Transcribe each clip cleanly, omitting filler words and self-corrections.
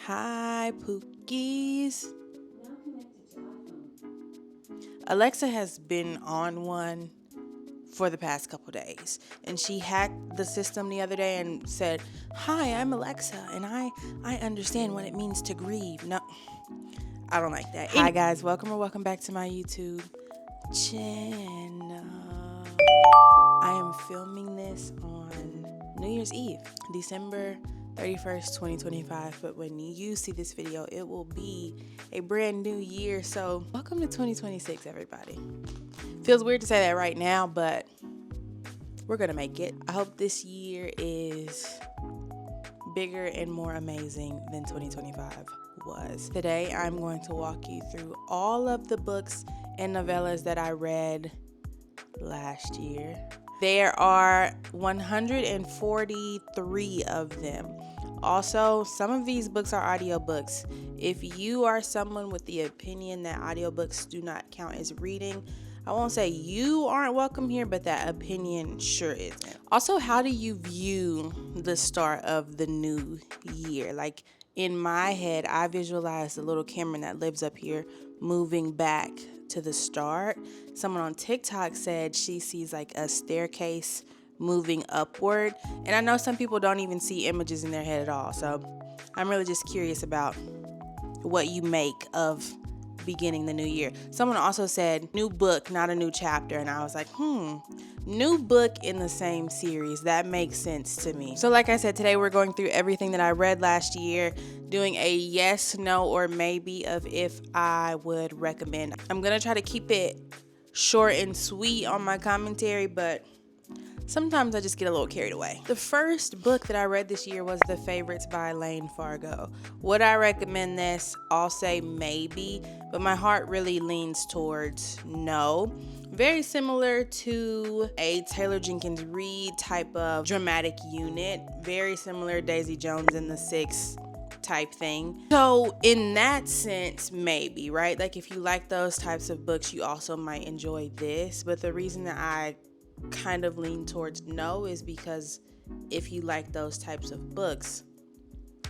Hi, Pookies. Alexa has been on one for the past couple days, and she hacked the system the other day and said, "Hi, I'm Alexa, and I understand what it means to grieve." No, I don't like that. Hi guys, welcome back to my YouTube channel. I am filming this on New Year's Eve, December 31st, 2025, but when you see this video, it will be a brand new year. So welcome to 2026, everybody. Feels weird to say that right now, but we're gonna make it. I hope this year is bigger and more amazing than 2025 was. Today, I'm going to walk you through all of the books and novellas that I read last year. There are 143 of them. Also, some of these books are audiobooks. If you are someone with the opinion that audiobooks do not count as reading, I won't say you aren't welcome here, but that opinion sure isn't. Also, how do you view the start of the new year? Like, in my head, I visualize the little Cameron that lives up here moving back to the start. Someone on TikTok said she sees like a staircase moving upward. And I know some people don't even see images in their head at all. So I'm really just curious about what you make of beginning the new year. Someone also said new book, not a new chapter. And I was like, new book in the same series. That makes sense to me. So like I said, today we're going through everything that I read last year, doing a yes, no, or maybe of if I would recommend. I'm going to try to keep it short and sweet on my commentary, but sometimes I just get a little carried away. The first book that I read this year was The Favorites by Lane Fargo. Would I recommend this? I'll say maybe, but my heart really leans towards no. Very similar to a Taylor Jenkins Reid type of dramatic unit. Very similar Daisy Jones and the Six type thing. So in that sense, maybe, right? Like if you like those types of books, you also might enjoy this. But the reason that I kind of lean towards no is because if you like those types of books,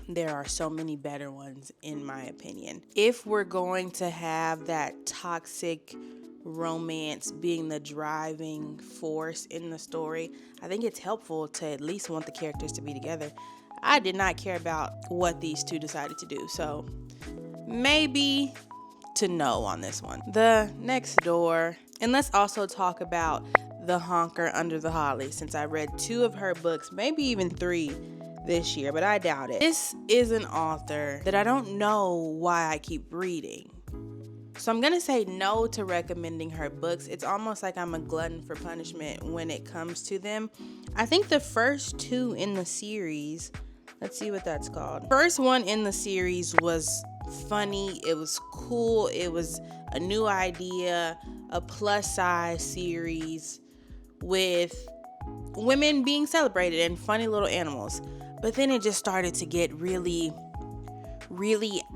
there are so many better ones in my opinion. If we're going to have that toxic romance being the driving force in the story, I think it's helpful to at least want the characters to be together. I did not care about what these two decided to do, so maybe to no on this one. The Next Door, and let's also talk about The Honker Under the Holly, since I read 2 of her books, maybe even 3 this year, but I doubt it. This is an author that I don't know why I keep reading. So I'm going to say no to recommending her books. It's almost like I'm a glutton for punishment when it comes to them. I think the first 2 in the series, let's see what that's called. First one in the series was funny. It was cool. It was a new idea, a plus size series with women being celebrated and funny little animals. But then it just started to get really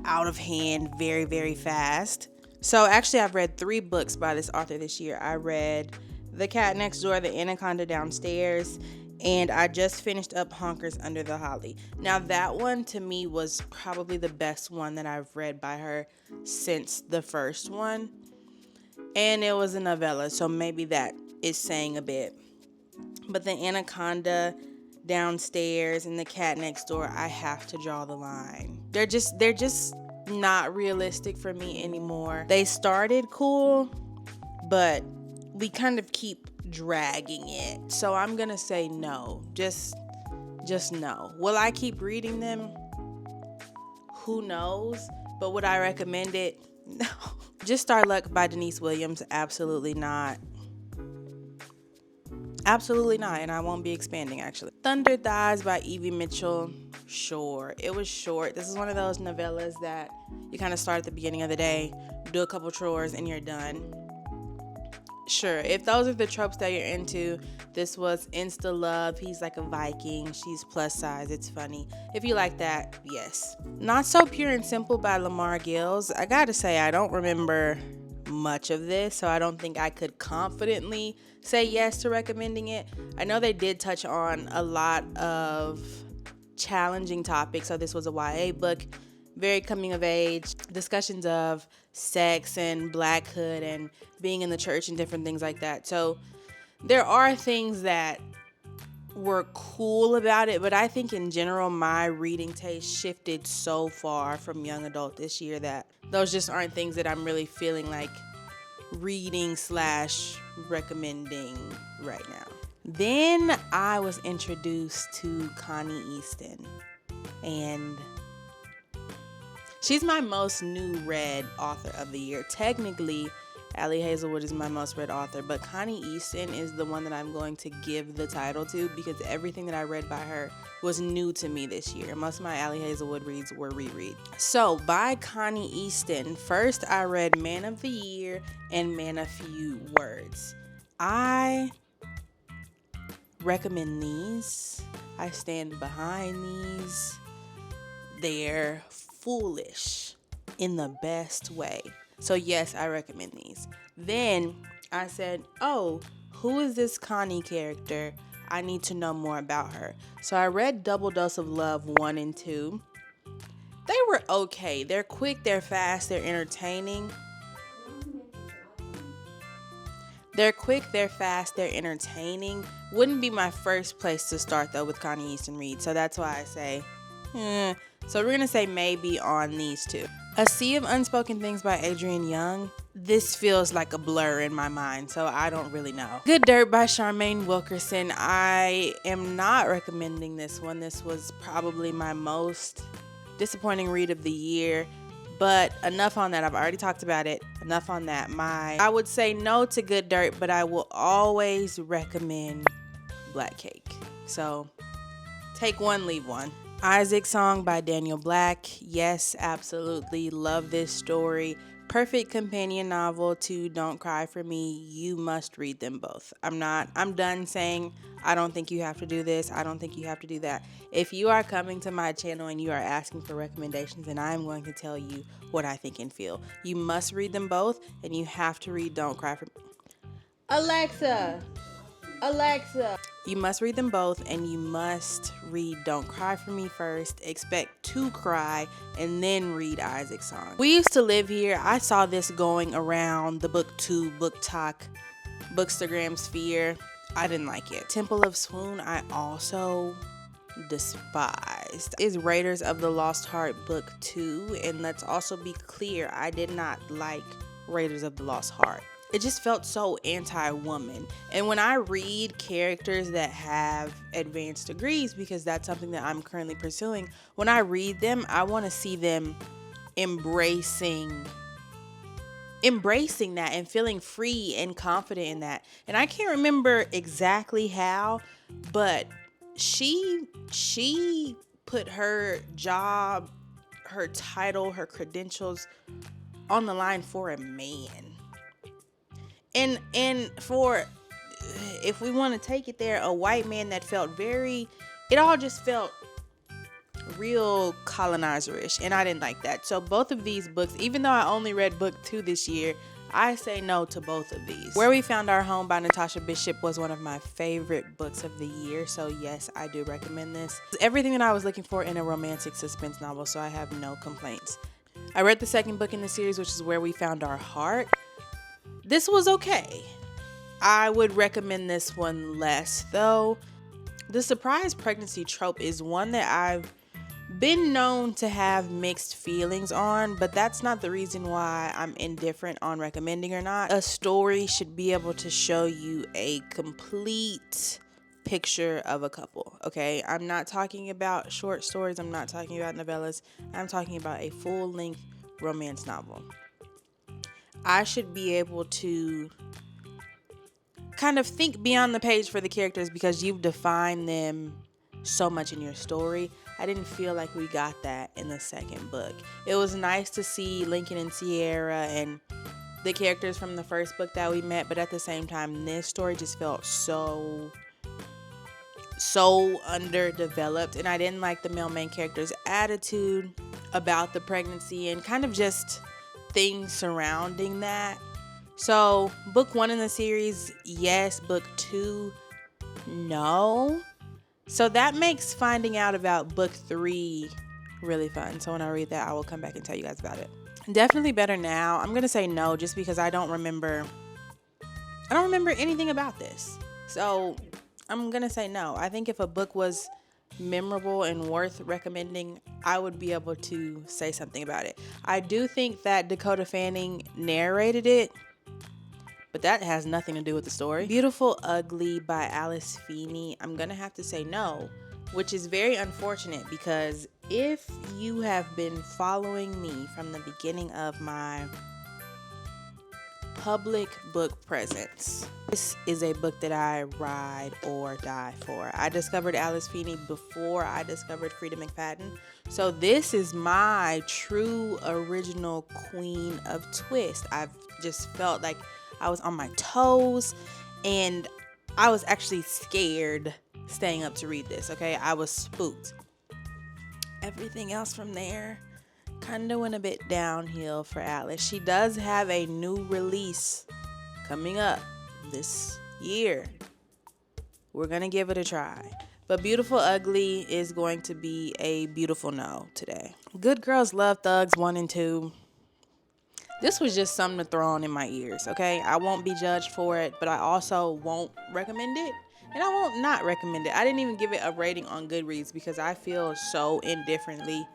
out of hand very, very fast. So actually I've read 3 books by this author this year. I read The Cat Next Door, The Anaconda Downstairs, and I just finished up Honkers Under the Holly. Now that one to me was probably the best one that I've read by her since the first one. And it was a novella, so maybe that is saying a bit. But The Anaconda Downstairs and The Cat Next Door, I have to draw the line. They're just not realistic for me anymore. They started cool, but we kind of keep dragging it. So I'm gonna say no. Just no. Will I keep reading them? Who knows? But would I recommend it? No. Just Start Luck by Denise Williams, absolutely not. Absolutely not, and I won't be expanding actually. Thunder Thighs by Evie Mitchell, sure. It was short. This is one of those novellas that you kind of start at the beginning of the day, do a couple chores, and you're done. Sure, if those are the tropes that you're into, this was insta love. He's like a Viking, she's plus size, it's funny. If you like that, yes. Not So Pure and Simple by Lamar Gills. I gotta say, I don't remember much of this, so I don't think I could confidently say yes to recommending it. I know they did touch on a lot of challenging topics, so this was a YA book. very coming of age, discussions of sex and blackhood and being in the church and different things like that. So there are things that were cool about it, but I think in general my reading taste shifted so far from young adult this year that those just aren't things that I'm really feeling like reading / recommending right now. Then I was introduced to Connie Easton, and she's my most new read author of the year. Technically, Allie Hazelwood is my most read author, but Connie Easton is the one that I'm going to give the title to because everything that I read by her was new to me this year. Most of my Allie Hazelwood reads were rereads. So by Connie Easton, first I read Man of the Year and Man of Few Words. I recommend these. I stand behind these. They're foolish in the best way. So yes, I recommend these. Then I said, oh, who is this Connie character? I need to know more about her. So I read Double Dose of Love 1 and 2. They were okay. They're quick, they're fast, they're entertaining. They're quick, they're fast, they're entertaining. Wouldn't be my first place to start though with Connie Easton reads. So that's why I say, So we're going to say maybe on these two. A Sea of Unspoken Things by Adrienne Young. This feels like a blur in my mind, so I don't really know. Good Dirt by Charmaine Wilkerson. I am not recommending this one. This was probably my most disappointing read of the year. But enough on that. I've already talked about it. Enough on that. I would say no to Good Dirt, but I will always recommend Black Cake. So take one, leave one. Isaac Song by Daniel Black. Yes, absolutely. Love this story. Perfect companion novel to Don't Cry for Me. You must read them both. I'm done saying I don't think you have to do this. I don't think you have to do that. If you are coming to my channel and you are asking for recommendations, then I'm going to tell you what I think and feel. You must read them both, and you have to read Don't Cry for Me. Alexa. You must read them both, and you must read Don't Cry for Me first, expect to cry, and then read Isaac Song. We used to live here. I saw this going around the BookTube, BookTok, Bookstagram sphere. I didn't like it. Temple of Swoon, I also despised. Is Raiders of the Lost Heart book 2, and let's also be clear, I did not like Raiders of the Lost Heart. It just felt so anti-woman. And when I read characters that have advanced degrees, because that's something that I'm currently pursuing, when I read them, I want to see them embracing that and feeling free and confident in that. And I can't remember exactly how, but she put her job, her title, her credentials on the line for a man. And for, if we want to take it there, a white man that felt it all just felt real colonizer-ish, and I didn't like that. So both of these books, even though I only read book 2 this year, I say no to both of these. Where We Found Our Home by Natasha Bishop was one of my favorite books of the year, so yes, I do recommend this. It's everything that I was looking for in a romantic suspense novel, so I have no complaints. I read the second book in the series, which is Where We Found Our Heart. This was okay. I would recommend this one less, though. The surprise pregnancy trope is one that I've been known to have mixed feelings on, but that's not the reason why I'm indifferent on recommending or not. A story should be able to show you a complete picture of a couple, okay? I'm not talking about short stories. I'm not talking about novellas. I'm talking about a full-length romance novel. I should be able to kind of think beyond the page for the characters because you've defined them so much in your story. I didn't feel like we got that in the second book. It was nice to see Lincoln and Sierra and the characters from the first book that we met, but at the same time, this story just felt so underdeveloped, and I didn't like the male main character's attitude about the pregnancy and kind of just things surrounding that. So book 1 in the series, yes. Book 2, no. So that makes finding out about book 3 really fun. So when I read that, I will come back and tell you guys about it. Definitely better now. I'm gonna say no just because I don't remember anything about this. So I'm gonna say no. I think if a book was memorable and worth recommending, I would be able to say something about it. I do think that Dakota Fanning narrated it, but that has nothing to do with the story. Beautiful Ugly by Alice Feeney. I'm gonna have to say no, which is very unfortunate because if you have been following me from the beginning of my public book presence, this is a book that I ride or die for. I discovered Alice Feeney before I discovered Frida McFadden. So this is my true original queen of twist. I've just felt like I was on my toes and I was actually scared staying up to read this, okay? I was spooked. Everything else from there kind of went a bit downhill for Alice. She does have a new release coming up this year. We're going to give it a try. But Beautiful Ugly is going to be a beautiful no today. Good Girls Love Thugs 1 and 2. This was just something to throw on in my ears, okay? I won't be judged for it, but I also won't recommend it. And I won't not recommend it. I didn't even give it a rating on Goodreads because I feel so indifferently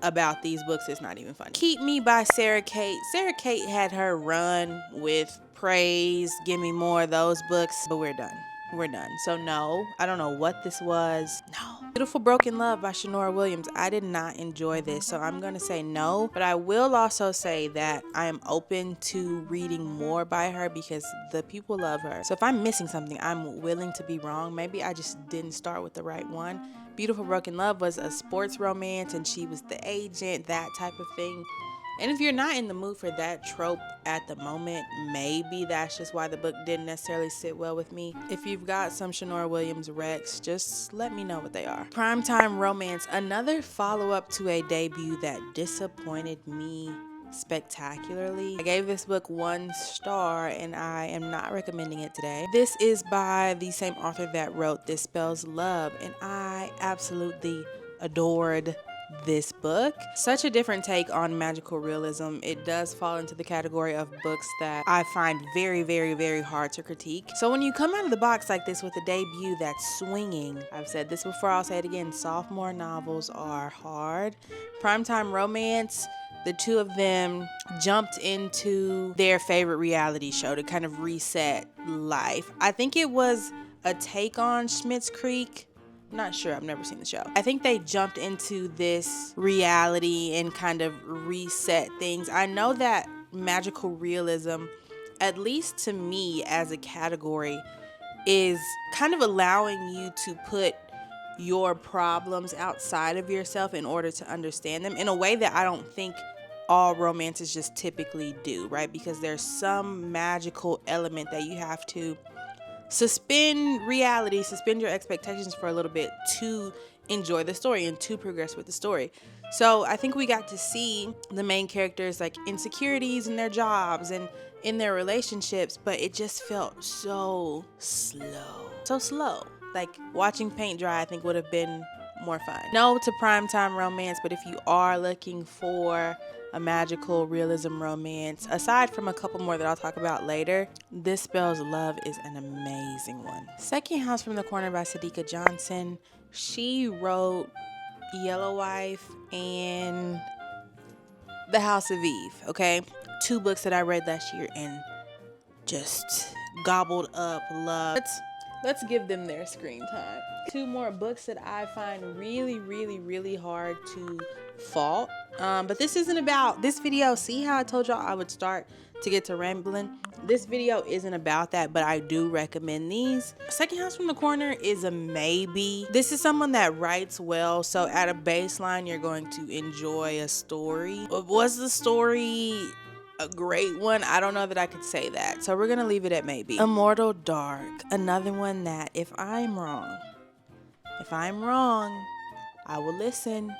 about these books. It's not even funny. Keep Me by Sarah Kate. Sarah Kate had her run with Praise, Give Me More, those books, but we're done. We're done. So no, I don't know what this was. No. Beautiful Broken Love by Shanora Williams. I did not enjoy this, so I'm going to say no. But I will also say that I am open to reading more by her because the people love her. So if I'm missing something, I'm willing to be wrong. Maybe I just didn't start with the right one. Beautiful Broken Love was a sports romance and she was the agent, that type of thing. And if you're not in the mood for that trope at the moment, maybe that's just why the book didn't necessarily sit well with me. If you've got some Shanora Williams recs, just let me know what they are. Primetime Romance, another follow-up to a debut that disappointed me spectacularly. I gave this book 1 star and I am not recommending it today. This is by the same author that wrote This Spells Love, and I absolutely adored this book. Such a different take on magical realism. It does fall into the category of books that I find very, very, very hard to critique. So when you come out of the box like this with a debut that's swinging, I've said this before, I'll say it again, sophomore novels are hard. Primetime Romance, the two of them jumped into their favorite reality show to kind of reset life. I think it was a take on Schitt's Creek. I'm not sure. I've never seen the show. I think they jumped into this reality and kind of reset things. I know that magical realism, at least to me as a category, is kind of allowing you to put your problems outside of yourself in order to understand them in a way that I don't think all romances just typically do, right? Because there's some magical element that you have to suspend reality, suspend your expectations for a little bit to enjoy the story and to progress with the story. So I think we got to see the main characters like insecurities in their jobs and in their relationships, but it just felt so slow. So slow. Like watching paint dry, I think would have been more fun. No to Primetime Romance, but if you are looking for a magical realism romance, aside from a couple more that I'll talk about later, This Spells Love is an amazing one. Second House from the Corner by Sadiqa Johnson. She wrote Yellow Wife and The House of Eve, okay? 2 books that I read last year and just gobbled up love. Let's give them their screen time. 2 more books that I find really, really, really hard to fault. But this isn't about this video. See how I told y'all I would start to get to rambling? This video isn't about that, but I do recommend these. Second House from the Corner is a maybe. This is someone that writes well, so at a baseline, you're going to enjoy a story. Was the story a great one? I don't know that I could say that, so we're gonna leave it at maybe. Immortal Dark, another one that if I'm wrong, I will listen.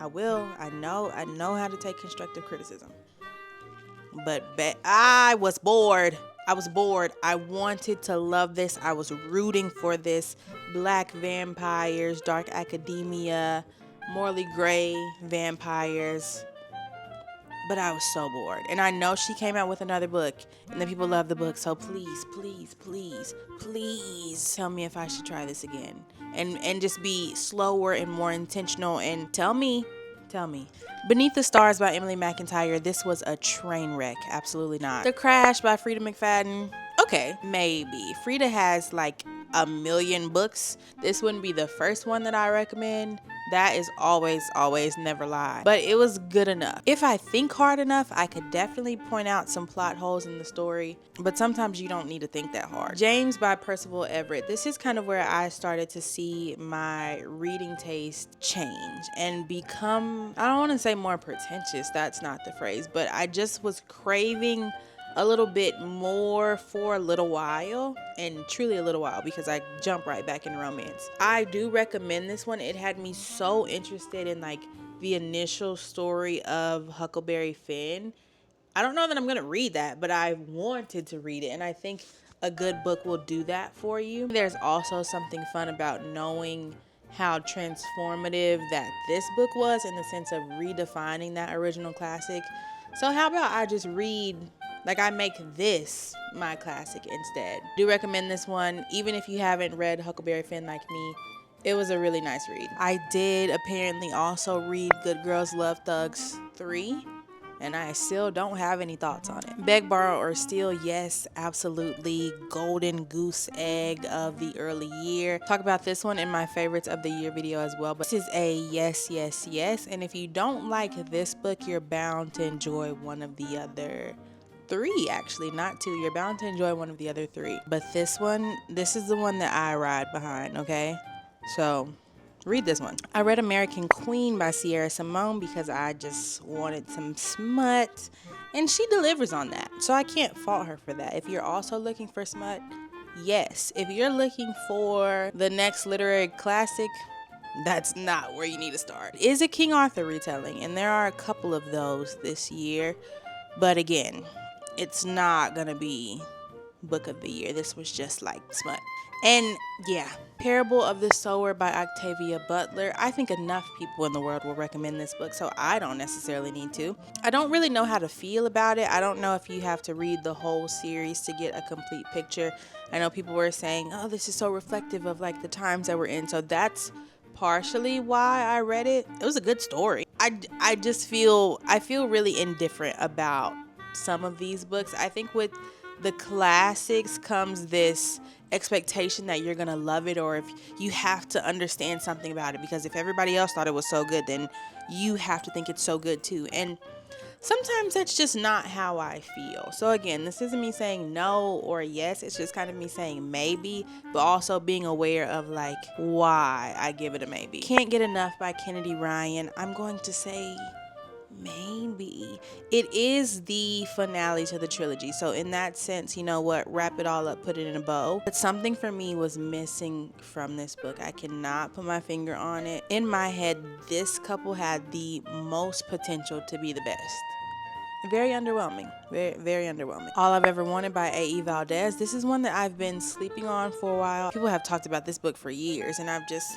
I will. I know how to take constructive criticism. But I was bored. I wanted to love this. I was rooting for this. Black vampires, dark academia, morally gray vampires. But I was so bored. And I know she came out with another book and the people love the book. So please, please, please, please tell me if I should try this again. And just be slower and more intentional and tell me. Beneath the Stars by Emily McIntyre. This was a train wreck. Absolutely not. The Crash by Frida McFadden. Okay, maybe. Frida has like a million books. This wouldn't be the first one that I recommend. That is always never lie. But it was good enough. If I think hard enough, I could definitely point out some plot holes in the story. But sometimes you don't need to think that hard. James by Percival Everett. This is kind of where I started to see my reading taste change and become, I don't want to say more pretentious. That's not the phrase. But I just was craving a little bit more for a little while, and truly a little while, because I jump right back in romance. I do recommend this one. It had me so interested in like the initial story of Huckleberry Finn. I don't know that I'm gonna read that, but I wanted to read it, and I think a good book will do that for you. There's also something fun about knowing how transformative that this book was in the sense of redefining that original classic. So how about I just read, like I make this my classic instead. Do recommend this one, even if you haven't read Huckleberry Finn like me. It was a really nice read. I did apparently also read Good Girls Love Thugs 3. And I still don't have any thoughts on it. Beg, Borrow, or Steal, yes, absolutely. Golden goose egg of the early year. Talk about this one in my favorites of the year video as well. But this is a yes, yes, yes. And if you don't like this book, you're bound to enjoy one of the other 3, actually, not 2. You're bound to enjoy one of the other 3. But this one, this is the one that I ride behind, okay? So read this one. I read American Queen by Sierra Simone because I just wanted some smut, and she delivers on that. So I can't fault her for that. If you're also looking for smut, yes. If you're looking for the next literary classic, that's not where you need to start. It is a King Arthur retelling, and there are a couple of those this year. But again, it's not gonna be book of the year. This was just like smut. And yeah, Parable of the Sower by Octavia Butler. I think enough people in the world will recommend this book, so I don't necessarily need to. I don't really know how to feel about it. I don't know if you have to read the whole series to get a complete picture. I know people were saying, oh, this is so reflective of like the times that we're in. So that's partially why I read it. It was a good story. I feel really indifferent about some of these books. I think with the classics comes this expectation that you're gonna love it, or if you have to understand something about it, because if everybody else thought it was so good, then you have to think it's so good too. And sometimes that's just not how I feel. So again, this isn't me saying no or yes, it's just kind of me saying maybe, but also being aware of like why I give it a maybe. Can't Get Enough by Kennedy Ryan. I'm going to say maybe. It is the finale to the trilogy, so in that sense, you know what, wrap it all up, put it in a bow. But something for me was missing from this book. I cannot put my finger on it. In my head, this couple had the most potential to be the best. Very underwhelming. Very underwhelming. All I've Ever Wanted by A.E. Valdez. This is one that I've been sleeping on for a while. People have talked about this book for years, and I've just,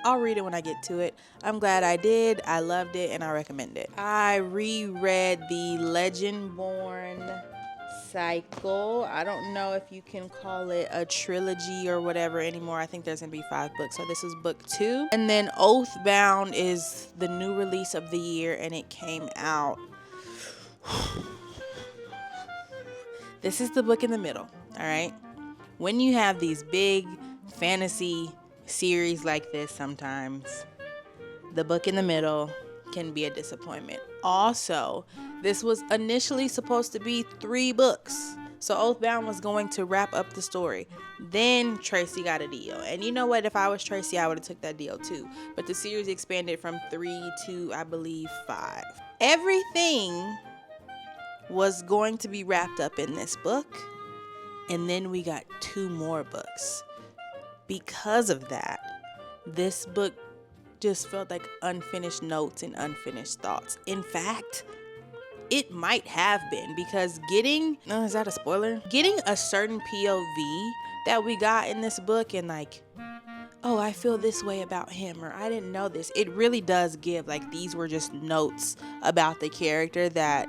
I'll read it when I get to it. I'm glad I did. I loved it, and I recommend it. I reread the Legend-Born cycle. I don't know if you can call it a trilogy or whatever anymore. I think there's gonna be 5 books, so this is book 2. And then Oathbound is the new release of the year, and it came out. This is the book in the middle, all right? When you have these big fantasy series like this, sometimes the book in the middle can be a disappointment. Also, this was initially supposed to be 3 books. So Oathbound was going to wrap up the story. Then Tracy got a deal. And you know what? If I was Tracy, I would have took that deal too. But the series expanded from 3 to, I believe, 5. Everything was going to be wrapped up in this book, and then we got 2 more books. Because of that, this book just felt like unfinished notes and unfinished thoughts. In fact, it might have been, because is that a spoiler? Getting a certain POV that we got in this book, and like oh, I feel this way about him, or I didn't know this. It really does give, like, these were just notes about the character that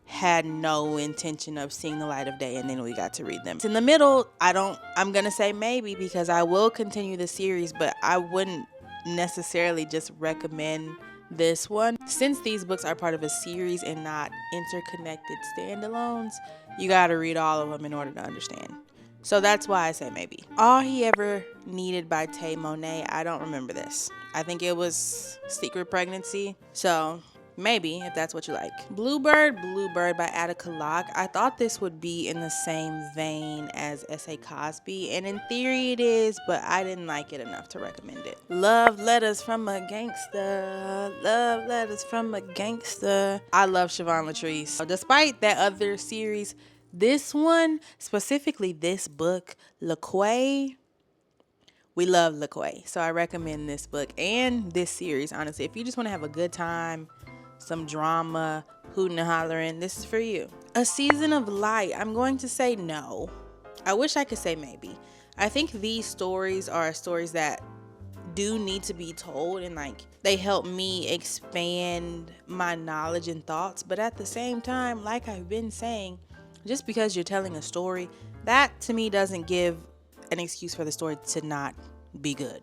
had no intention of seeing the light of day, and then we got to read them. In the middle, I'm gonna say maybe, because I will continue the series, but I wouldn't necessarily just recommend this one. Since these books are part of a series and not interconnected standalones, you gotta read all of them in order to understand. So that's why I say maybe. All He Ever Needed by Tay Monet. I don't remember this. I think it was Secret Pregnancy. So maybe, if that's what you like. Bluebird by Attica Locke. I thought this would be in the same vein as S.A. Cosby, and in theory it is, but I didn't like it enough to recommend it. Love Letters from a Gangster. Love Letters from a Gangster. I love Siobhan Latrice. So despite that other series, this one, specifically this book, LaQuay, we love LaQuay. So I recommend this book and this series, honestly. If you just want to have a good time, some drama, hooting and hollering, this is for you. A Season of Light. I'm going to say no. I wish I could say maybe. I think these stories are stories that do need to be told, and like they help me expand my knowledge and thoughts. But at the same time, like I've been saying, just because you're telling a story, that to me doesn't give an excuse for the story to not be good.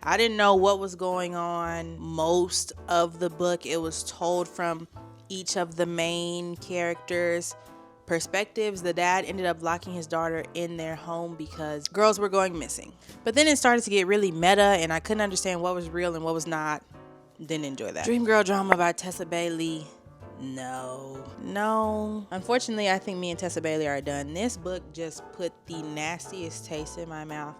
I didn't know what was going on most of the book. It was told from each of the main characters' perspectives. The dad ended up locking his daughter in their home because girls were going missing. But then it started to get really meta, and I couldn't understand what was real and what was not. Didn't enjoy that. Dream Girl Drama by Tessa Bailey. No. Unfortunately, I think me and Tessa Bailey are done. This book just put the nastiest taste in my mouth.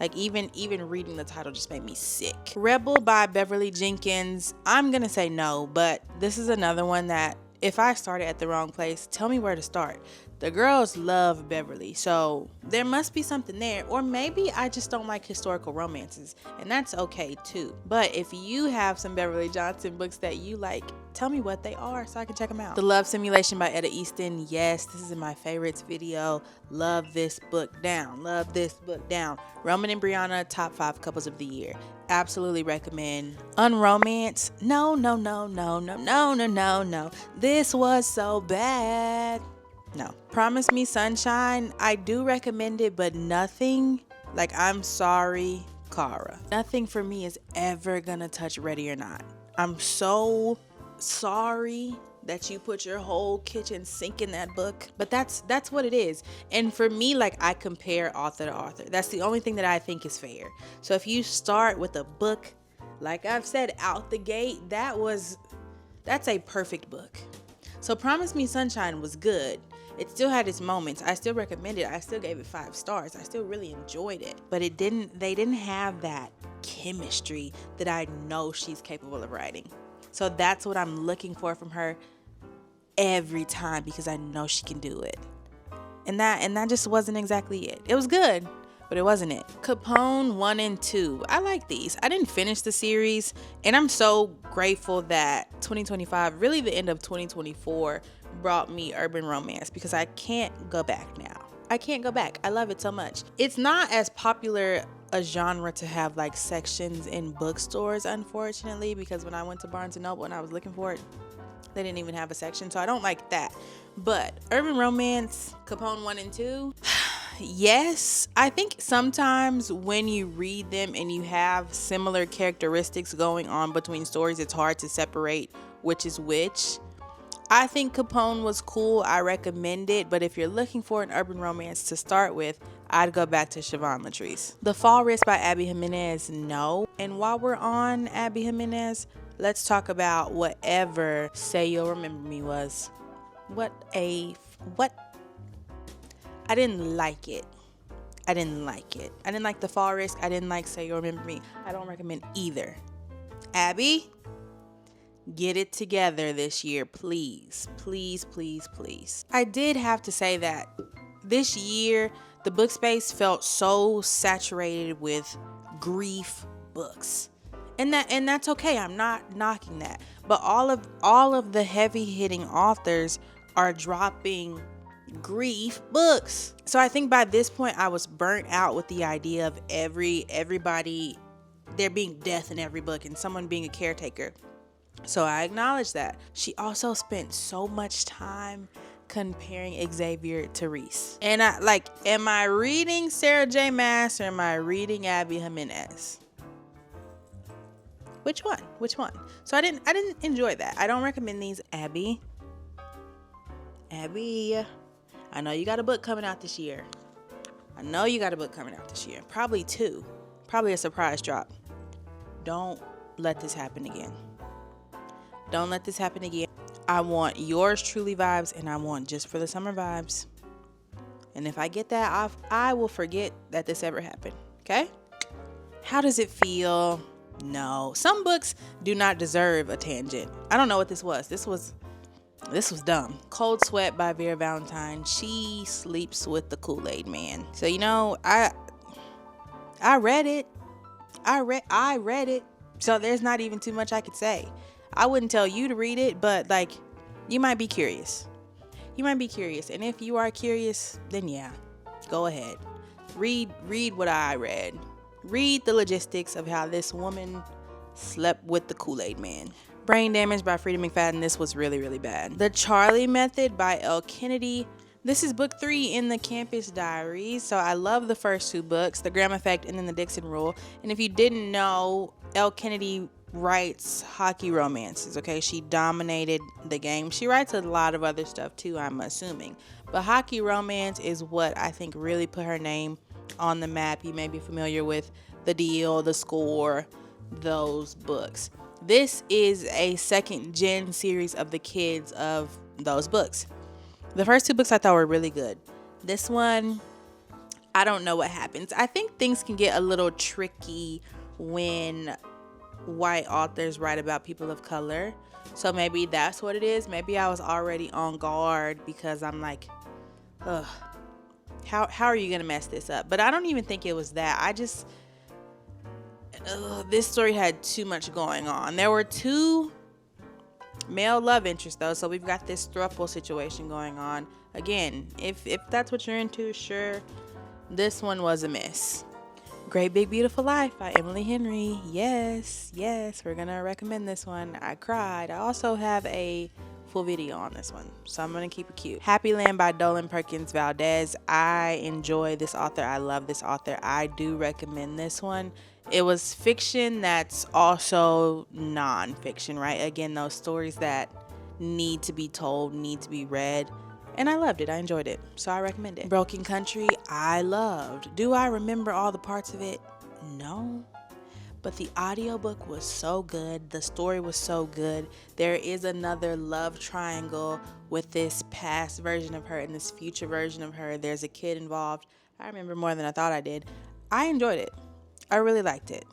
Like even reading the title just made me sick. Rebel by Beverly Jenkins. I'm gonna say no, but this is another one that if I started at the wrong place, tell me where to start. The girls love Beverly, so there must be something there. Or maybe I just don't like historical romances, and that's okay too. But if you have some Beverly Johnson books that you like, tell me what they are so I can check them out. The Love Simulation by Etta Easton. Yes, this is in my favorites video. Love this book down. Love this book down. Roman and Brianna, top 5 couples of the year. Absolutely recommend. Unromance. No. This was so bad. No. Promise Me Sunshine. I do recommend it, but nothing, like, I'm sorry, Cara, nothing for me is ever gonna touch Ready or Not. I'm so sorry that you put your whole kitchen sink in that book, but that's what it is. And for me, like, I compare author to author. That's the only thing that I think is fair. So if you start with a book, like I've said out the gate, that's a perfect book. So Promise Me Sunshine was good. It still had its moments. I still recommend it. I still gave it 5 stars. I still really enjoyed it. But they didn't have that chemistry that I know she's capable of writing. So that's what I'm looking for from her every time, because I know she can do it. And that just wasn't exactly it. It was good, but it wasn't it. Capone 1 and 2. I like these. I didn't finish the series, and I'm so grateful that 2025, really the end of 2024, brought me urban romance, because I can't go back now. I can't go back. I love it so much. It's not as popular a genre to have like sections in bookstores, unfortunately, because when I went to Barnes & Noble and I was looking for it, they didn't even have a section, so I don't like that. But urban romance, Capone 1 and 2, yes. I think sometimes when you read them and you have similar characteristics going on between stories, it's hard to separate which is which. I think Capone was cool. I recommend it. But if you're looking for an urban romance to start with, I'd go back to Siobhan Latrice. The Fall Risk by Abby Jimenez, no. And while we're on Abby Jimenez, let's talk about whatever Say You'll Remember Me was. What? I didn't like it. I didn't like The Fall Risk. I didn't like Say You'll Remember Me. I don't recommend either. Abby, get it together this year, please. I did have to say that this year, the book space felt so saturated with grief books. And that's okay. I'm not knocking that. But all of the heavy hitting authors are dropping grief books. So I think by this point I was burnt out with the idea of everybody there being death in every book and someone being a caretaker. So I acknowledge that. She also spent so much time comparing Xavier to Reese. And am I reading Sarah J. Maas or am I reading Abby Jimenez? Which one? So I didn't enjoy that. I don't recommend these. Abby, I know you got a book coming out this year. Probably 2. Probably a surprise drop. Don't let this happen again. I want Yours Truly vibes, and I want Just for the Summer vibes. And if I get that, I will forget that this ever happened. Okay? How does it feel? No. Some books do not deserve a tangent. I don't know what this was. This was dumb. Cold Sweat by Vera Valentine. She sleeps with the Kool-Aid man. So, I read it. I read it. So there's not even too much I could say. I wouldn't tell you to read it, but you might be curious. And if you are curious, then yeah, go ahead. Read what I read. Read the logistics of how this woman slept with the Kool-Aid man. Brain Damage by Frida McFadden. This was really, really bad. The Charlie Method by L. Kennedy. This is book 3 in the Campus Diaries. So I love the first 2 books, The Graham Effect and then The Dixon Rule. And if you didn't know, L. Kennedy writes hockey romances, okay? She dominated the game. She writes a lot of other stuff too, I'm assuming. But hockey romance is what I think really put her name on the map. You may be familiar with The Deal, The Score, those books. This is a second gen series of the kids of those books. The first 2 books I thought were really good. This one, I don't know what happens. I think things can get a little tricky when white authors write about people of color. So maybe that's what it is. Maybe I was already on guard because I'm like, ugh, how are you gonna mess this up? But I don't even think it was that. This story had too much going on. There were 2 male love interests though, so we've got this throuple situation going on. Again, if that's what you're into, sure. This one was a miss. Great Big Beautiful Life by Emily Henry. Yes, we're gonna recommend this one. I cried. I also have a full video on this one, so I'm gonna keep it cute. Happy Land by Dolan Perkins Valdez. I enjoy this author. I love this author. I do recommend this one. It was fiction that's also non-fiction, right? Again, those stories that need to be told, need to be read. And I loved it. I enjoyed it. So I recommend it. Broken Country, I loved. Do I remember all the parts of it? No. But the audiobook was so good. The story was so good. There is another love triangle with this past version of her and this future version of her. There's a kid involved. I remember more than I thought I did. I enjoyed it. I really liked it.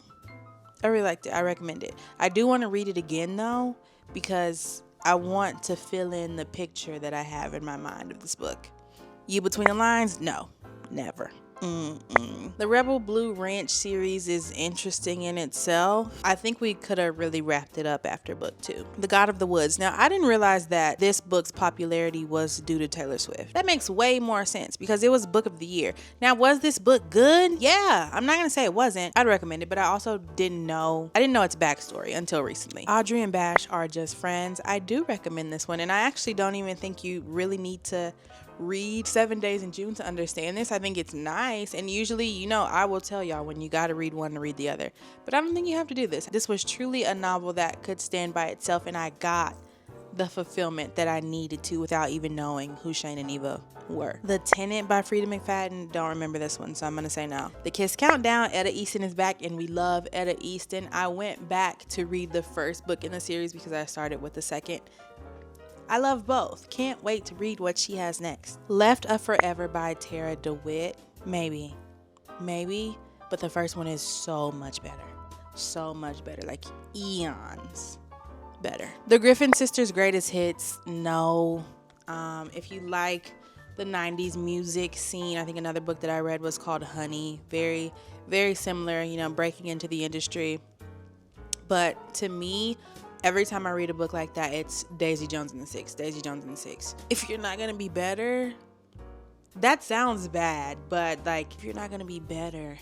I recommend it. I do want to read it again though, because I want to fill in the picture that I have in my mind of this book. You Between the Lines? No, never. The Rebel Blue Ranch series is interesting in itself. I think we could have really wrapped it up after book 2. The God of the Woods. Now, I didn't realize that this book's popularity was due to Taylor Swift. That makes way more sense because it was book of the year. Now, was this book good? Yeah, I'm not gonna say it wasn't. I'd recommend it, but I also didn't know its backstory until recently. Audrey and Bash Are Just Friends. I do recommend this one, and I actually don't even think you really need to read 7 Days in June to understand this. I think it's nice, and usually, I will tell y'all when you gotta read one to read the other, but I don't think you have to do this. This was truly a novel that could stand by itself, and I got the fulfillment that I needed to without even knowing who Shane and Eva were. The Tenant by Frida McFadden. Don't remember this one, so I'm gonna say no. The Kiss Countdown. Etta Easton is back, and we love Etta Easton. I went back to read the first book in the series because I started with the second. I love both. Can't wait to read what she has next. Left of Forever by Tara DeWitt. Maybe. But the first one is so much better. Like eons better. The Griffin Sisters Greatest Hits. No. If you like the 90s music scene, I think another book that I read was called Honey. Very, very similar, breaking into the industry. But to me, every time I read a book like that, it's Daisy Jones and the Six. If you're not going to be better, That sounds bad, but like if you're not gonna be better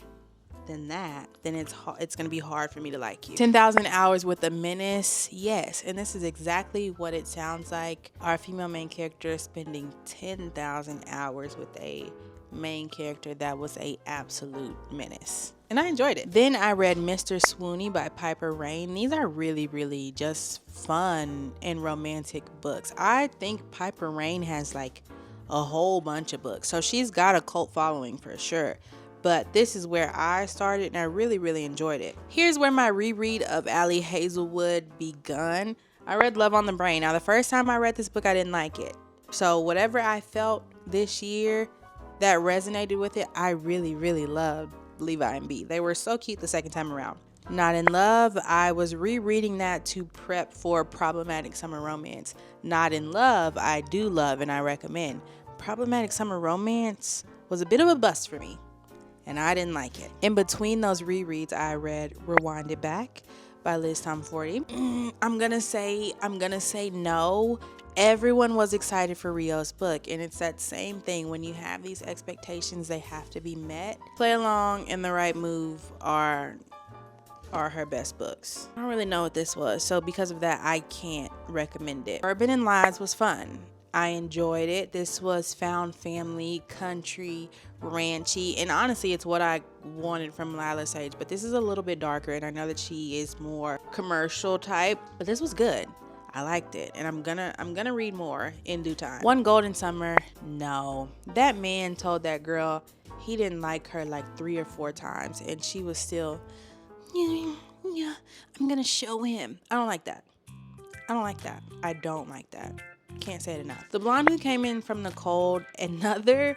than that, then it's gonna be hard for me to like you. 10,000 Hours with a Menace, yes, and this is exactly what it sounds like. Our female main character spending 10,000 hours with a main character that was a absolute menace, and I enjoyed it. Then I read Mr. Swoony by Piper Rain. These are really just fun and romantic books. I think Piper Rain has like a whole bunch of books, so she's got a cult following for sure. But this is where I started, and I really enjoyed it. Here's where my reread of Allie Hazelwood begun. I read Love on the Brain. Now, the first time I read this book, I didn't like it. So whatever I felt this year that resonated with it, I really loved Levi and B. They were so cute the second time around. Not in Love, I was rereading that to prep for Problematic Summer Romance. Not in Love, I do love and I recommend. Problematic Summer Romance was a bit of a bust for me, and I didn't like it. In between those rereads, I read Rewind It Back by Liz Tom Forty. I'm gonna say no. Everyone was excited for Rio's book, and it's that same thing. When you have these expectations, they have to be met. Play Along and The Right Move are her best books. I don't really know what this was, so because of that, I can't recommend it. Urban and Lies was fun. I enjoyed it. This was found family, country, ranchy, and honestly, it's what I wanted from Lila Sage, but this is a little bit darker, and I know that she is more commercial type, but this was good. I liked it, and I'm gonna read more in due time. One Golden Summer, no. That man told that girl he didn't like her like 3 or 4 times, and she was still, yeah, I'm gonna show him. I don't like that. I don't like that. Can't say it enough. The Blonde Who Came In From the Cold, another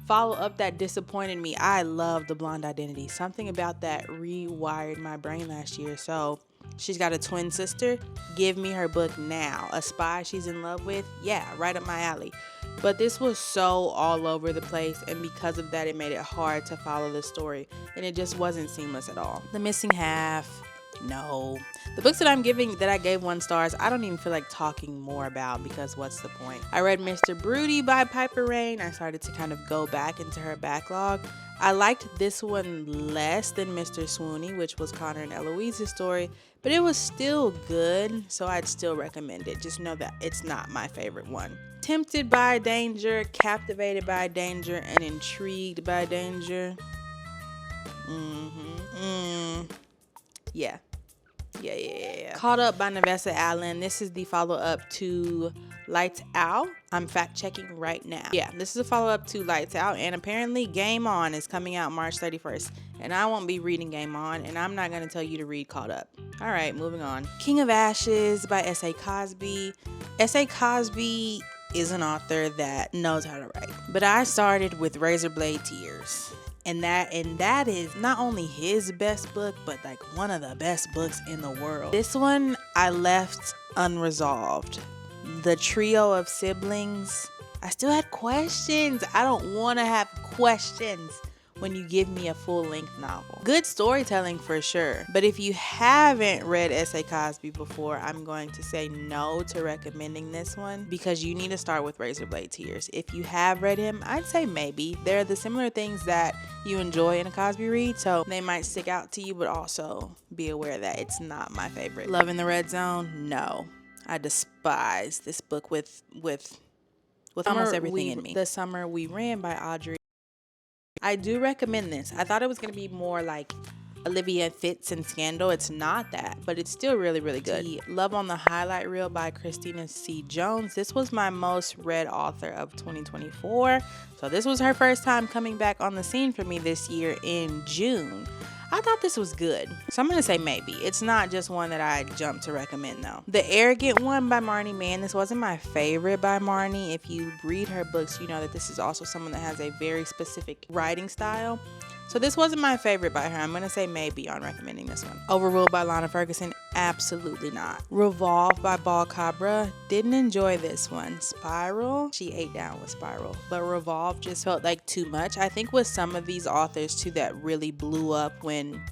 follow-up that disappointed me. I love The Blonde Identity. Something about that rewired my brain last year. So she's got a twin sister. Give me her book now. A spy she's in love with. Yeah, right up my alley. But this was so all over the place, and because of that, it made it hard to follow the story, and it just wasn't seamless at all. The Missing Half, no. The books that I gave 1 star, I don't even feel like talking more about, because what's the point? I read Mr. Broody by Piper Rain. I started to kind of go back into her backlog. I liked this one less than Mr. Swoony, which was Connor and Eloise's story, but it was still good, so I'd still recommend it. Just know that it's not my favorite one. Tempted by Danger, Captivated by Danger, and Intrigued by Danger. Yeah. Caught Up by Nevessa Allen. This is the follow-up to Lights Out. I'm fact-checking right now. Yeah, this is a follow-up to Lights Out, and apparently Game On is coming out March 31st. And I won't be reading Game On, and I'm not going to tell you to read Caught Up. All right, moving on. King of Ashes by S.A. Cosby. S.A. Cosby is an author that knows how to write. But I started with Razorblade Tears. And that is not only his best book, but like one of the best books in the world. This one I left unresolved. The trio of siblings, I still had questions. I don't want to have questions when you give me a full-length novel. Good storytelling for sure. But if you haven't read S.A. Cosby before, I'm going to say no to recommending this one, because you need to start with Razorblade Tears. If you have read him, I'd say maybe. They're the similar things that you enjoy in a Cosby read, so they might stick out to you, but also be aware that it's not my favorite. Love in the Red Zone, no. I despise this book with almost everything in me. The Summer We Ran by Audrey. I do recommend this. I thought it was going to be more like Olivia Fitz and Scandal. It's not that, but it's still really good. Love on the Highlight Reel by Christina C. Jones. This was my most read author of 2024. So this was her first time coming back on the scene for me this year in June. I thought this was good, so I'm going to say maybe. It's not just one that I jumped to recommend, though. The Arrogant One by Marnie Mann. This wasn't my favorite by Marnie. If you read her books, you know that this is also someone that has a very specific writing style. So this wasn't my favorite by her. I'm going to say maybe on recommending this one. Overruled by Lana Ferguson. Absolutely not. Revolve by Ball Cabra. Didn't enjoy this one. Spiral. She ate down with Spiral. But Revolve just felt like too much. I think with some of these authors too that really blew up when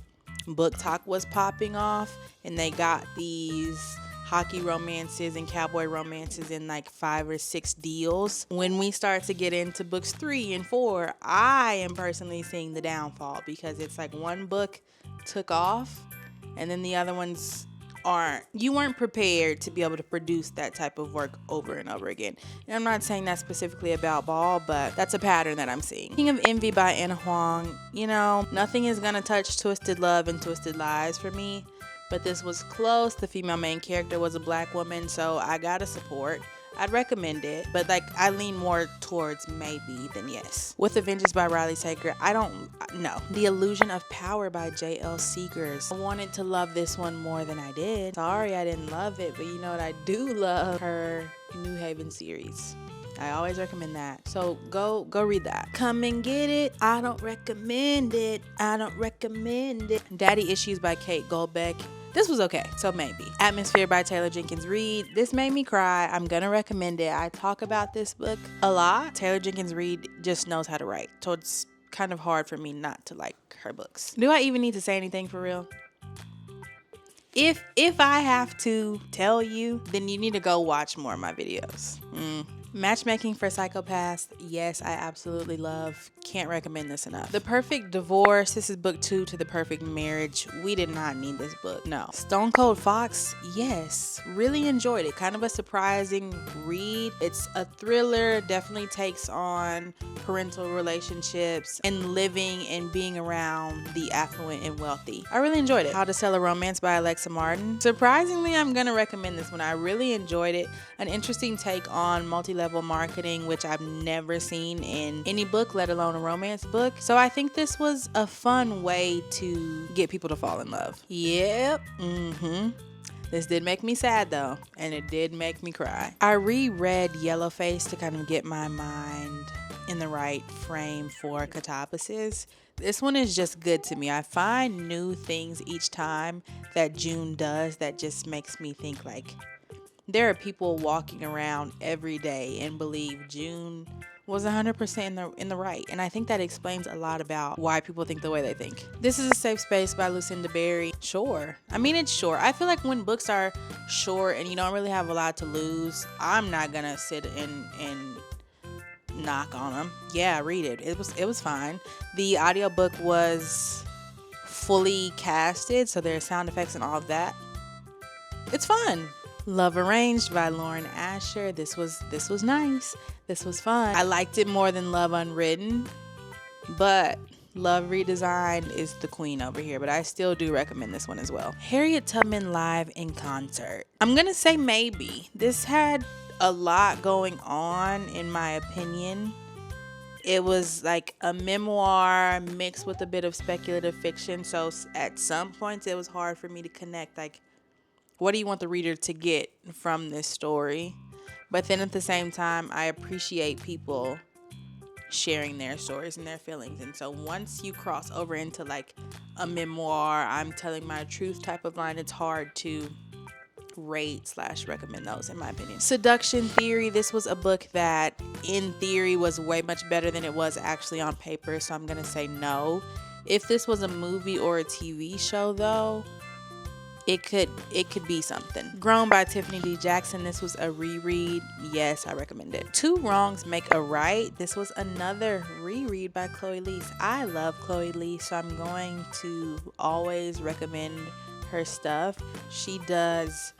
Book Talk was popping off and they got these hockey romances and cowboy romances in like 5 or 6 deals. When we start to get into books 3 and 4, I am personally seeing the downfall, because it's like one book took off and then the other ones aren't. You weren't prepared to be able to produce that type of work over and over again. And I'm not saying that specifically about Ball, but that's a pattern that I'm seeing. King of Envy by Anna Huang, you know, nothing is gonna touch Twisted Love and Twisted Lies for me, but this was close. The female main character was a black woman, so I gotta support. I'd recommend it, but like I lean more towards maybe than yes. With a Vengeance by Riley Sager, I don't know. The Illusion of Power by J.L. Seegers. I wanted to love this one more than I did. Sorry I didn't love it, but you know what, I do love her New Haven series. I always recommend that. So go read that. Come and Get It. I don't recommend it. I don't recommend it. Daddy Issues by Kate Goldbeck. This was okay, so maybe. Atmosphere by Taylor Jenkins Reid. This made me cry. I'm gonna recommend it. I talk about this book a lot. Taylor Jenkins Reid just knows how to write, so it's kind of hard for me not to like her books. Do I even need to say anything for real? If I have to tell you, then you need to go watch more of my videos. Matchmaking for Psychopaths, yes, I absolutely love. Can't recommend this enough. The Perfect Divorce, this is book 2 to The Perfect Marriage. We did not need this book, no. Stone Cold Fox, yes, really enjoyed it. Kind of a surprising read. It's a thriller, definitely takes on parental relationships and living and being around the affluent and wealthy. I really enjoyed it. How to Sell a Romance by Alexa Martin. Surprisingly, I'm gonna recommend this one. I really enjoyed it. An interesting take on multi-level marketing, which I've never seen in any book, let alone a romance book. So I think this was a fun way to get people to fall in love. Yep. This did make me sad though, and it did make me cry. I reread Yellowface to kind of get my mind in the right frame for catabasis. This one is just good to me. I find new things each time that June does that just makes me think like, there are people walking around every day and believe June was 100% in the right. And I think that explains a lot about why people think the way they think. This is A Safe Space by Lucinda Berry. Sure. I mean, it's short. I feel like when books are short and you don't really have a lot to lose, I'm not gonna sit and knock on them. Yeah, read it. It was fine. The audiobook was fully casted, so there's sound effects and all of that. It's fun. Love Arranged by Lauren Asher. This was nice. This was fun. I liked it more than Love Unwritten, but Love Redesigned is the queen over here, but I still do recommend this one as well. Harriet Tubman Live in Concert. I'm gonna say maybe. This had a lot going on, in my opinion. It was like a memoir mixed with a bit of speculative fiction, so at some points it was hard for me to connect, like, what do you want the reader to get from this story? But then at the same time, I appreciate people sharing their stories and their feelings. And so once you cross over into like a memoir, I'm telling my truth type of line, it's hard to rate/recommend those, in my opinion. Seduction Theory. This was a book that in theory was way much better than it was actually on paper, so I'm gonna say no. If this was a movie or a TV show though, it could be something. Grown by Tiffany D. Jackson. This was a reread. Yes, I recommend it. Two Wrongs Make a Right. This was another reread by Chloe Leese. I love Chloe Leese, so I'm going to always recommend her stuff. She does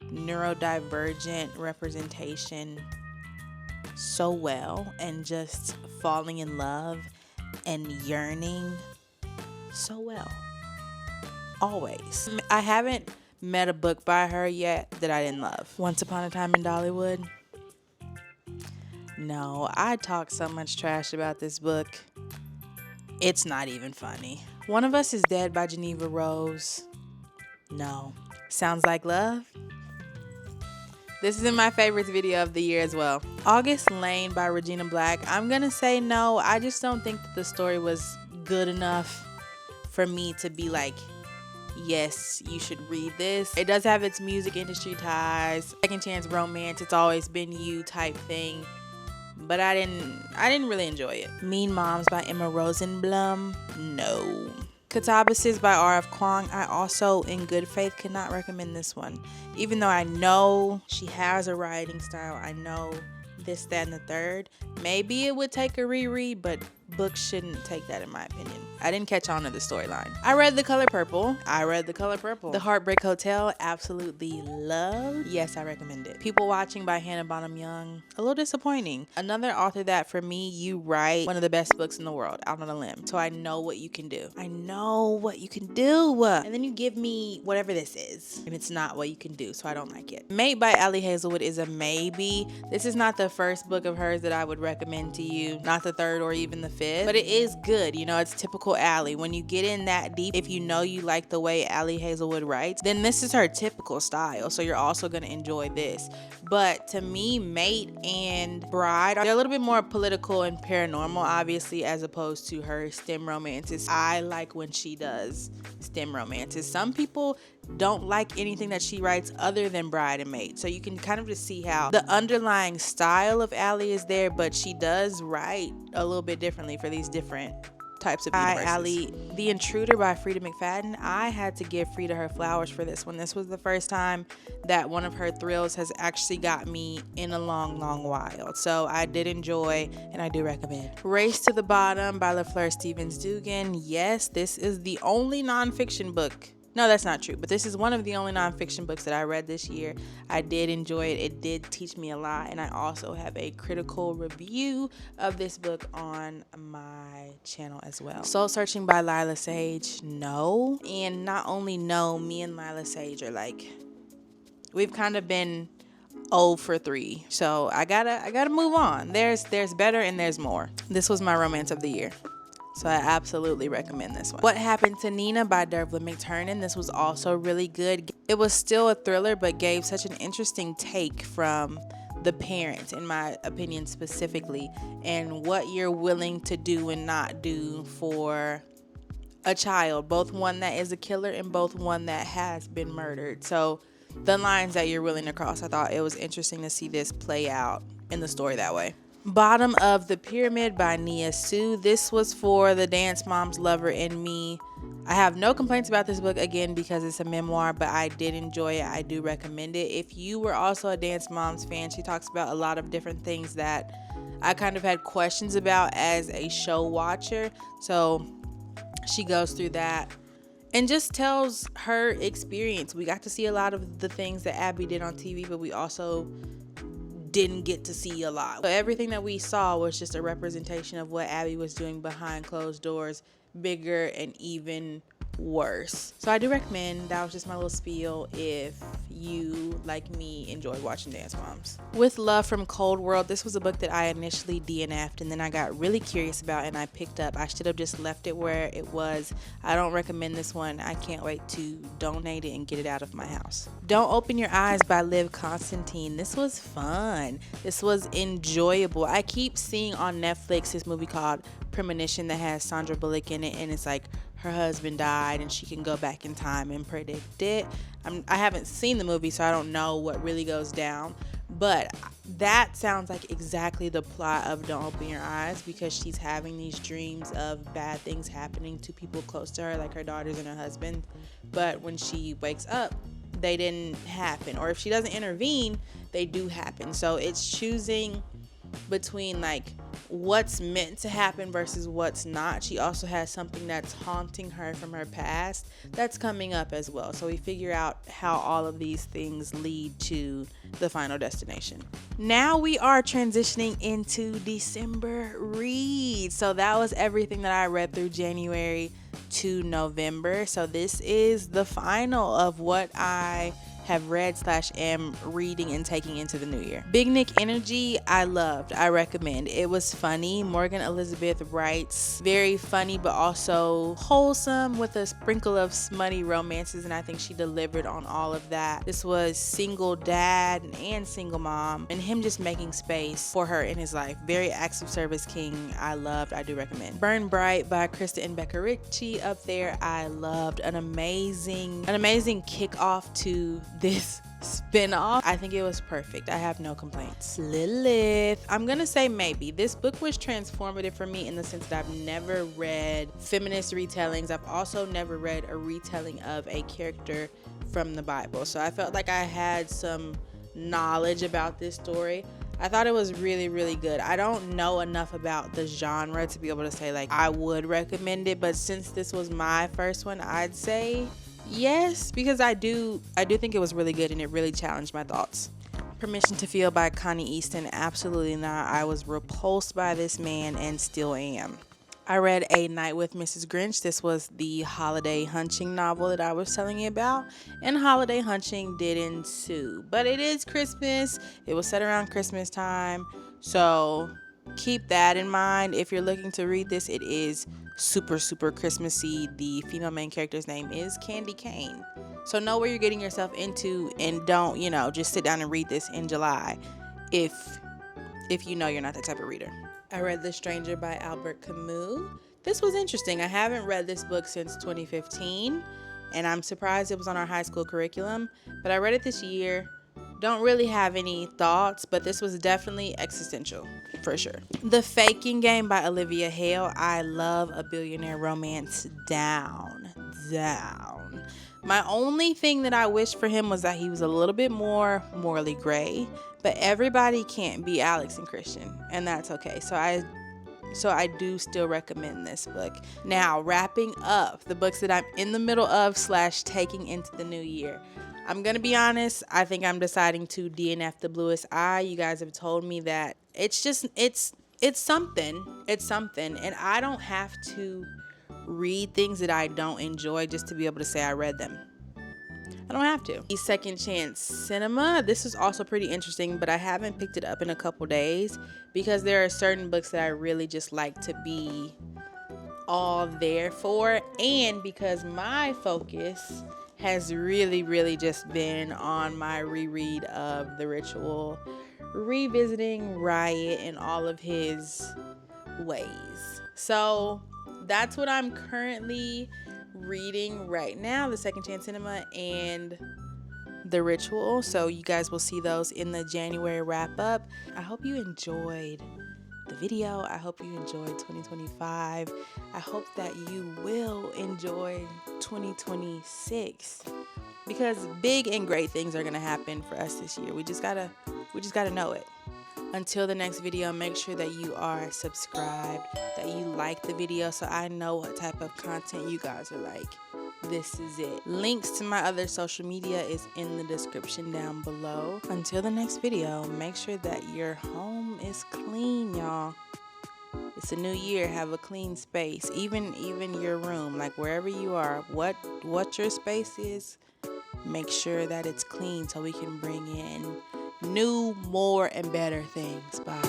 neurodivergent representation so well, and just falling in love and yearning so well. Always. I haven't met a book by her yet that I didn't love. Once Upon a Time in Dollywood. No, I talk so much trash about this book. It's not even funny. One of Us is Dead by Geneva Rose. No. Sounds Like Love. This is in my favorites video of the year as well. August Lane by Regina Black. I'm gonna say no. I just don't think that the story was good enough for me to be like, yes, you should read this. It does have its music industry ties, second chance romance, it's always been you type thing, but I didn't really enjoy it. Mean Moms by Emma Rosenblum. No. Katabasis by R.F. Kuang. I also, in good faith, could not recommend this one. Even though I know she has a writing style, I know this, that, and the third. Maybe it would take a reread, but books shouldn't take that in my opinion. I didn't catch on to the storyline. I read The Color Purple. The Heartbreak Hotel, absolutely loved. Yes, I recommend it. People Watching by Hannah Bonham Young, a little disappointing. Another author that for me, you write one of the best books in the world, out on a limb. So I know what you can do. And then you give me whatever this is, and it's not what you can do, so I don't like it. Mate by Allie Hazelwood is a maybe. This is not the first book of hers that I would recommend to you, not the third or even the fifth, but it is good. You know, it's typical Allie. When you get in that deep, if you know you like the way Allie Hazelwood writes, then this is her typical style, so you're also going to enjoy this. But to me, Mate and Bride, they're a little bit more political and paranormal, obviously, as opposed to her STEM romances. I like when she does STEM romances. Some people don't like anything that she writes other than Bride and Mate, so you can kind of just see how the underlying style of Allie is there, but she does write a little bit differently for these different types of universes. Allie, The Intruder by Frida McFadden. I had to give Frida her flowers for this one. This was the first time that one of her thrills has actually got me in a long, long while. So I did enjoy, and I do recommend. Race to the Bottom by LaFleur Stevens Dugan. Yes, this is the only nonfiction book. No, that's not true, but this is one of the only nonfiction books that I read this year. I did enjoy it. It did teach me a lot, and I also have a critical review of this book on my channel as well. Soul Searching by Lila Sage, no. And not only no, me and Lila Sage are like, we've kind of been 0 for 3. So I gotta move on. There's better and there's more. This was my romance of the year, so I absolutely recommend this one. What Happened to Nina by Dervla McTurnan. This was also really good. It was still a thriller, but gave such an interesting take from the parents, in my opinion specifically, and what you're willing to do and not do for a child, both one that is a killer and both one that has been murdered. So the lines that you're willing to cross, I thought it was interesting to see this play out in the story that way. Bottom of the Pyramid by Nia Sue. This was for the Dance Mom's Lover and Me. I have no complaints about this book, again, because it's a memoir, but I did enjoy it. I do recommend it. If you were also a Dance Moms fan, she talks about a lot of different things that I kind of had questions about as a show watcher. So she goes through that and just tells her experience. We got to see a lot of the things that Abby did on TV, but we also didn't get to see a lot. So everything that we saw was just a representation of what Abby was doing behind closed doors, bigger and even worse. So I do recommend. That was just my little spiel if you, like me, enjoy watching Dance Moms. With Love from Cold World. This was a book that I initially DNF'd and then I got really curious about and I picked up. I should have just left it where it was. I don't recommend this one. I can't wait to donate it and get it out of my house. Don't Open Your Eyes by Liv Constantine. This was fun. This was enjoyable. I keep seeing on Netflix this movie called Premonition that has Sandra Bullock in it, and it's like her husband died and she can go back in time and predict it. I haven't seen the movie, so I don't know what really goes down, but that sounds like exactly the plot of Don't Open Your Eyes, because she's having these dreams of bad things happening to people close to her, like her daughters and her husband, but when she wakes up, they didn't happen, or if she doesn't intervene, they do happen. So it's choosing between like what's meant to happen versus what's not. She also has something that's haunting her from her past that's coming up as well. So we figure out how all of these things lead to the final destination. Now we are transitioning into December reads. So that was everything that I read through January to November. So this is the final of what I have read / am reading and taking into the new year. Big Nick Energy, I loved. I recommend. It was funny. Morgan Elizabeth writes very funny but also wholesome with a sprinkle of smutty romances, and I think she delivered on all of that. This was single dad and single mom and him just making space for her in his life. Very acts of service king. I loved. I do recommend. Burn Bright by Krista and Becca Ritchie up there. I loved. An amazing kickoff to this spinoff. I think it was perfect. I have no complaints. Lilith. I'm gonna say maybe. This book was transformative for me in the sense that I've never read feminist retellings. I've also never read a retelling of a character from the Bible. So I felt like I had some knowledge about this story. I thought it was really, really good. I don't know enough about the genre to be able to say like I would recommend it, but since this was my first one, I'd say yes, because I do think it was really good and it really challenged my thoughts. Permission to Feel by Connie Easton. Absolutely not. I was repulsed by this man and still am. I read A Night with Mrs. Grinch. This was the holiday hunching novel that I was telling you about, and holiday hunching did ensue. But it is Christmas. It was set around Christmas time, so keep that in mind. If you're looking to read this, it is super, super Christmassy. The female main character's name is Candy Cane. So know where you're getting yourself into, and don't, just sit down and read this in July if you know you're not that type of reader. I read The Stranger by Albert Camus. This was interesting. I haven't read this book since 2015, and I'm surprised it was on our high school curriculum, but I read it this year. Don't really have any thoughts, but this was definitely existential, for sure. The Faking Game by Olivia Hale. I love a billionaire romance down. My only thing that I wish for him was that he was a little bit more morally gray, but everybody can't be Alex and Christian, and that's okay. So I do still recommend this book. Now, wrapping up the books that I'm in the middle of / taking into the new year. I'm going to be honest, I think I'm deciding to DNF The Bluest Eye. You guys have told me that it's something. It's something, and I don't have to read things that I don't enjoy just to be able to say I read them. I don't have to. Second Chance Cinema. This is also pretty interesting, but I haven't picked it up in a couple days because there are certain books that I really just like to be all there for, and because my focus has really, really just been on my reread of The Ritual, revisiting Riot and all of his ways. So that's what I'm currently reading right now, The Second Chance Cinema and The Ritual. So you guys will see those in the January wrap up. I hope you enjoyed the video. I hope you enjoyed 2025. I hope that you will enjoy 2026 because big and great things are going to happen for us this year. We just gotta know it. Until the next video, make sure that you are subscribed, that you like the video so I know what type of content you guys are like. This is it. Links to my other social media is in the description down below. Until the next video, make sure that your home is clean, y'all. It's a new year. Have a clean space. Even your room, like wherever you are, what your space is, make sure that it's clean so we can bring in new, more, and better things. Bye.